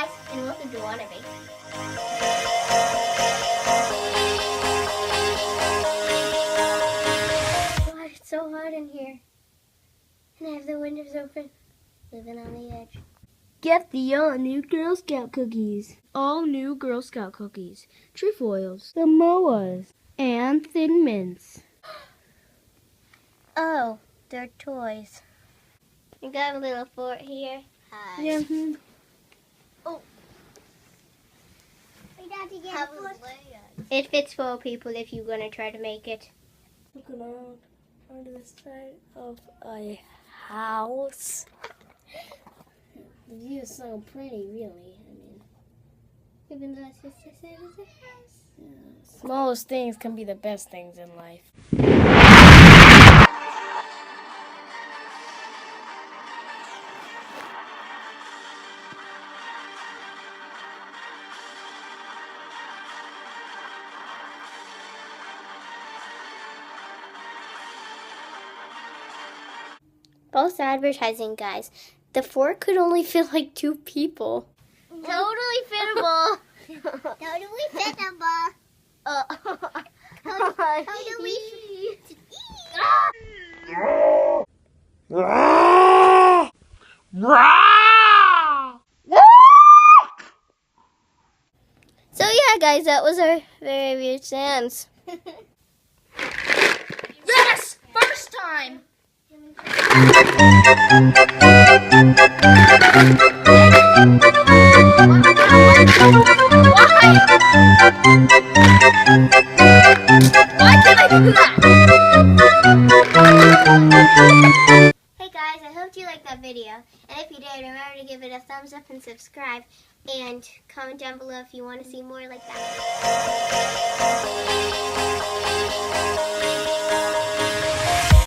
guys, and welcome to WannaBake. God, it's so hot in here. And I have the windows open. Living on the edge. Get the all-new Girl Scout cookies. All new Girl Scout cookies. Trefoils, Samoas, and Thin Mints. Oh, they're toys. You got a little fort here. Hi. Yeah. Oh. It fits 4 people if you're going to try to make it. Looking around on the side of a house. The view is so pretty, really. I mean, Even though it's just as sad as a house. yeah. Smallest things can be the best things in life. False advertising, guys. The fort could only fit like 2 people. Totally fittable. Totally fittable. Totally So yeah, guys, that was our very weird sounds. Yes! First time! Why can't I do that? Hey guys, I hope you liked that video. And if you did, remember to give it a thumbs up and subscribe. And comment down below if you want to see more like that.